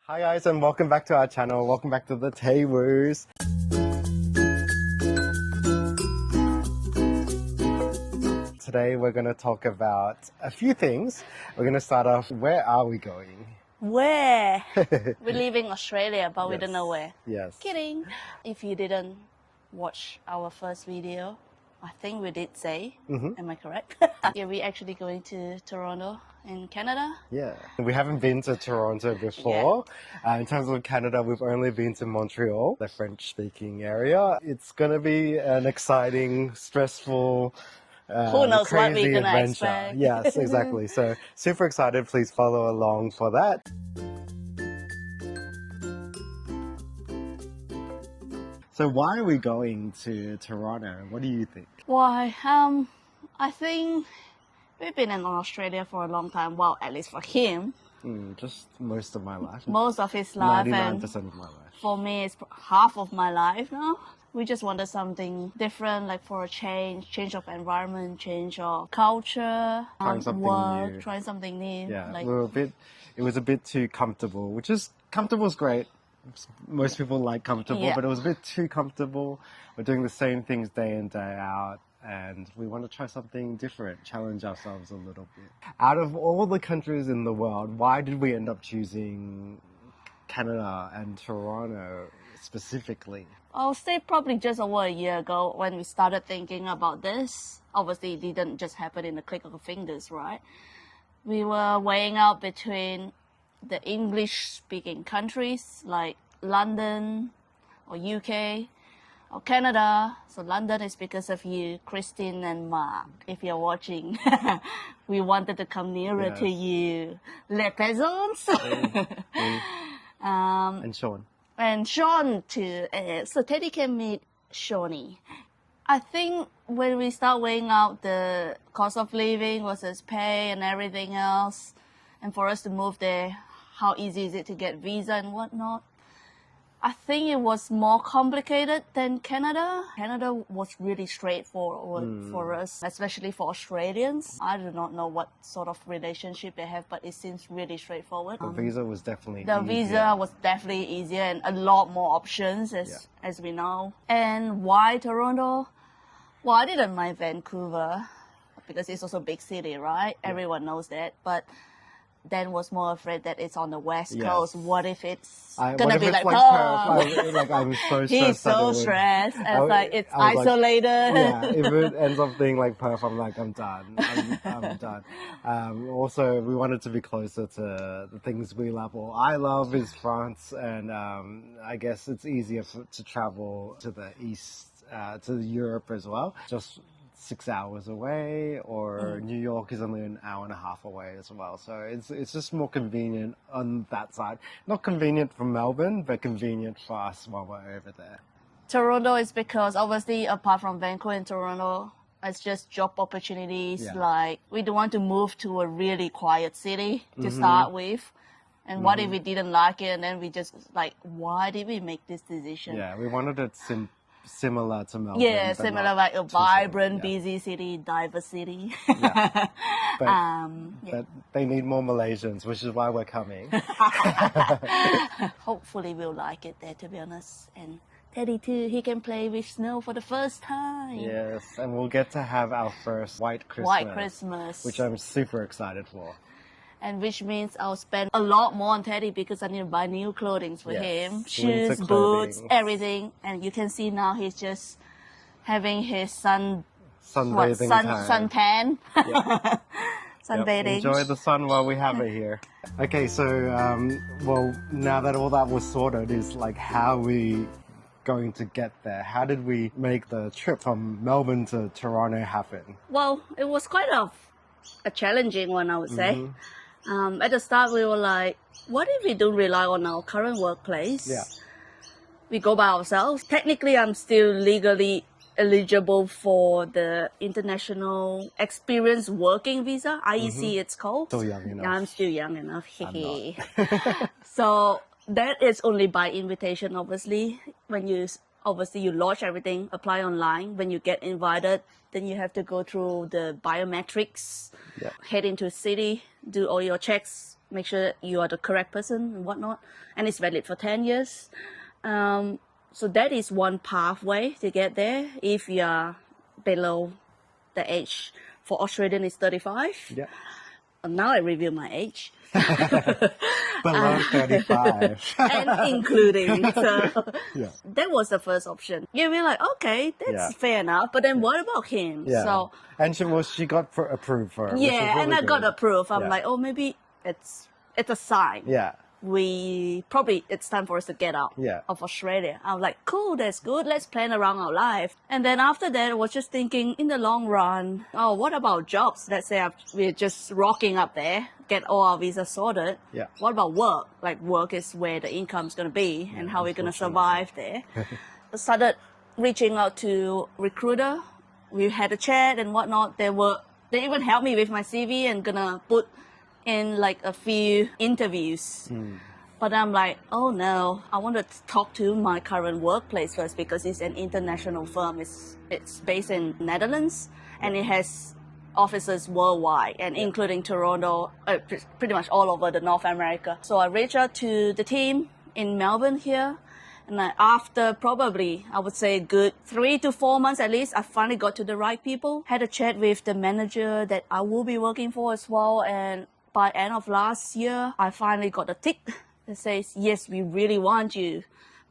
Hi guys and welcome back to our channel. Welcome back to the TayWoos. Today we're going to talk about a few things. We're going to start off, where are we going? Where? We're leaving Australia, but we Yes. don't know where. Yes. Kidding. If you didn't watch our first video, I think we did say, am I correct? Yeah, we're actually going to Toronto in Canada. Yeah. We haven't been to Toronto before. In terms of Canada, we've only been to Montreal, the French-speaking area. It's going to be an exciting, stressful, Who knows what crazy we're gonna adventure. expect. Yes, exactly. So super excited. Please follow along for that. So why are we going to Toronto? What do you think? Why? I think we've been in Australia for a long time. Well, at least for him, Just most of my life. most of his life, 99% and of my life. for me, it's half of my life now. We just wanted something different, like for a change of environment, change of culture, Trying something work, new. trying something new. Yeah, Like, it was a bit too comfortable, which is, comfortable is great. Most people like comfortable, Yeah. but it was a bit too comfortable. We're doing the same things day in, day out, and we want to try something different, challenge ourselves a little bit. Out of all the countries in the world, why did we end up choosing Canada and Toronto specifically? I'll say probably just over a year ago when we started thinking about this. Obviously, it didn't just happen in the click of fingers, right? We were weighing out between the English-speaking countries like London or UK or Canada. So London is because of you, Christine and Mark. If you're watching, we wanted to come nearer to Yes. you. Les peasants. And Sean. And Sean too. So Teddy can meet Shawnee. I think when we start weighing out the cost of living versus pay and everything else, and for us to move there, how easy is it to get visa and whatnot? I think it was more complicated than Canada. Canada was really straightforward for us, especially for Australians. I do not know what sort of relationship they have, but it seems really straightforward. The visa was definitely The easier. visa was definitely easier and a lot more options as we know. And why Toronto? Well, I didn't mind Vancouver because it's also a big city, right? Everyone knows that. But Dan was more afraid that it's on the west coast. What if it's gonna be like Perth? Like I'm so stressed. He's so that it would- stressed. And it's like it's I was like, isolated. yeah, if it ends up being like Perth, I'm like, I'm done. I'm done. Also, we wanted to be closer to the things we love, or I love, is France, and I guess it's easier to travel to the east, to Europe as well. Just 6 hours away, or New York is only an hour and a half away as well. So it's just more convenient on that side. Not convenient for Melbourne, but convenient for us while we're over there. Toronto is because obviously apart from Vancouver and Toronto, it's just job opportunities. Yeah. Like we don't want to move to a really quiet city to start with. And what if we didn't like it and then we just like, why did we make this decision? Yeah, we wanted it similar to Melbourne. Yeah, but similar not like a too similar. vibrant, Yeah. busy city, diverse city. Yeah. But, Yeah. but they need more Malaysians, which is why we're coming. Hopefully we'll like it there, to be honest. And Teddy too, he can play with snow for the first time. Yes, and we'll get to have our first white Christmas. White Christmas. Which I'm super excited for. And which means I'll spend a lot more on Teddy because I need to buy new clothing for him. Winter Shoes, boots, clothing. everything. And you can see now he's just having his Sunbathing time. suntan. Yep, Sunbathing. enjoy the sun while we have it here. Okay, so, well, now that all that was sorted, is like, how are we going to get there? How did we make the trip from Melbourne to Toronto happen? Well, it was quite a challenging one, I would say. At the start, we were like, what if we don't rely on our current workplace? Yeah. We go by ourselves. Technically, I'm still legally eligible for the International Experience Working Visa, IEC it's called. Still young enough. Yeah, I'm still young enough. I'm So that is only by invitation, obviously. When you lodge everything, apply online. When you get invited, then you have to go through the biometrics, head into a city, do all your checks make sure you are the correct person and whatnot, and it's valid for 10 years. So that is one pathway to get there if you are below the age. For Australian, it's 35. Yeah. And now I reveal my age. Below 35. And including. So Yeah. that was the first option. You'll be like, okay, that's Yeah. fair enough. But then what about him? Yeah. So And she got approved for it. which was yeah, and really I got good. approved. I'm Yeah. like, oh, maybe it's a sign. Yeah. It's time for us to get out Yeah. of Australia. I was like, cool, that's good. Let's plan around our life. And then after that, I was just thinking in the long run, oh, what about jobs? Let's say we're just rocking up there, get all our visas sorted. Yeah. What about work? Like work is where the income's going to be and how we're going to survive there. I started reaching out to recruiter. We had a chat and whatnot. They even helped me with my CV and gonna put in like a few interviews. But I'm like, oh no, I want to talk to my current workplace first because it's an international firm. It's based in Netherlands and it has offices worldwide and including Toronto, pretty much all over the North America. So I reached out to the team in Melbourne here. And after probably, I would say, a good 3 to 4 months at least, I finally got to the right people. Had a chat with the manager that I will be working for as well. And by end of last year, I finally got a tick that says, yes, we really want you.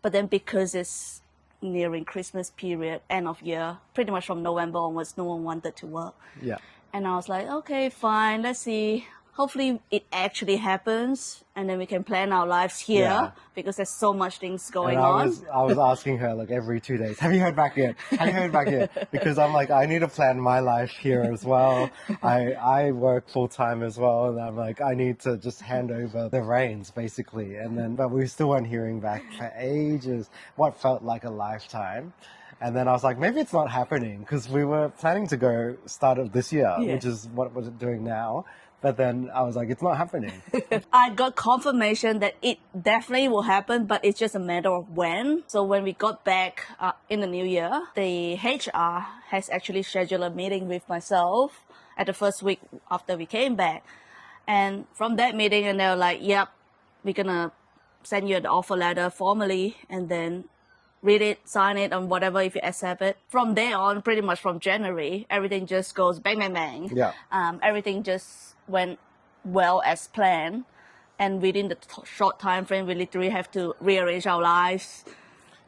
But then because it's nearing Christmas period, end of year, pretty much from November onwards, no one wanted to work. Yeah. And I was like, okay, fine, let's see. Hopefully it actually happens and then we can plan our lives here Yeah. because there's so much things going And on. I was asking her like every 2 days, have you heard back yet? Have you heard back yet? Because I'm like, I need to plan my life here as well. I work full time as well. And I'm like, I need to just hand over the reins basically. But we still weren't hearing back for ages, what felt like a lifetime. And then I was like, maybe it's not happening because we were planning to go start of this year, Yeah. which is what we're doing now. But then I was like, it's not happening. I got confirmation that it definitely will happen, but it's just a matter of when. So when we got back in the new year, the HR has actually scheduled a meeting with myself at the first week after we came back. And from that meeting, and they were like, yep, we're going to send you the offer letter formally and then read it, sign it, and whatever if you accept it. From there on, pretty much from January, everything just goes bang, bang, bang. Yeah. Everything just went well as planned. And within the short time frame, we literally have to rearrange our lives,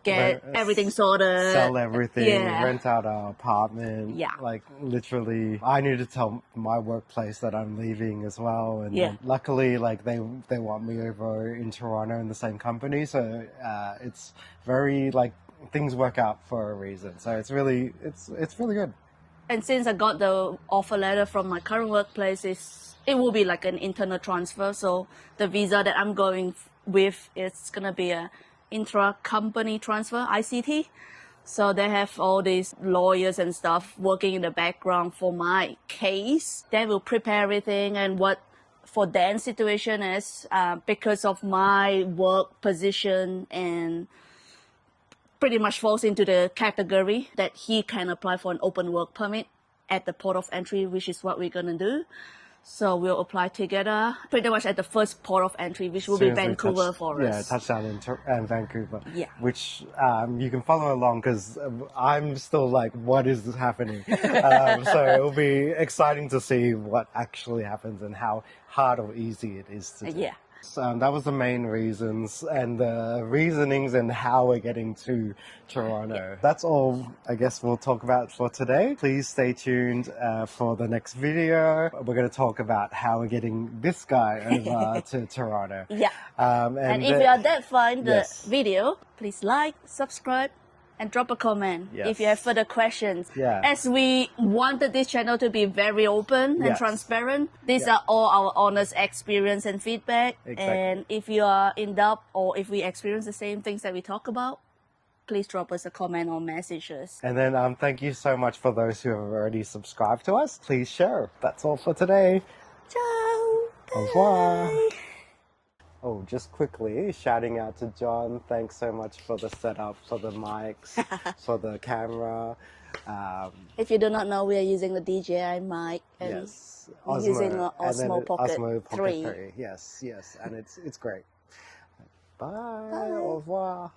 get everything sorted. Sell everything, Yeah. rent out our apartment. Yeah. Like literally, I need to tell my workplace that I'm leaving as well. And Yeah. luckily, like they want me over in Toronto in the same company. So it's very like things work out for a reason. So it's really good. And since I got the offer letter from my current workplace, it will be like an internal transfer. So the visa that I'm going with is going to be a intra-company transfer, ICT. So they have all these lawyers and stuff working in the background for my case. They will prepare everything. And what for Dan's situation is because of my work position and pretty much falls into the category that he can apply for an open work permit at the port of entry, which is what we're going to do. So we'll apply together pretty much at the first port of entry, which will be Soon as we Vancouver for us. Yeah, touchdown in Vancouver. Yeah. Which you can follow along because I'm still like, what is happening? So it'll be exciting to see what actually happens and how hard or easy it is to do. Yeah. So that was the main reasons and the reasonings and how we're getting to Toronto. Yeah. That's all I guess we'll talk about for today. Please stay tuned for the next video. We're going to talk about how we're getting this guy over to Toronto. Yeah. And if then- you are that far in the Yes. video, please like, subscribe, and drop a comment Yes. if you have further questions. Yeah. As we wanted this channel to be very open and Yes. transparent, these Yeah. are all our honest experience and feedback. Exactly. And if you are in doubt or if we experience the same things that we talk about, please drop us a comment or message us. And then thank you so much for those who have already subscribed to us. Please share. That's all for today. Ciao. Au revoir. Bye. Oh, just quickly, shouting out to John. Thanks so much for the setup, for the mics, for the camera. If you do not know, we are using the DJI mic and Yes, we're using an and then Osmo Pocket Osmo 3. Pocket 3. Yes, yes, and it's great. Bye. Bye. Au revoir.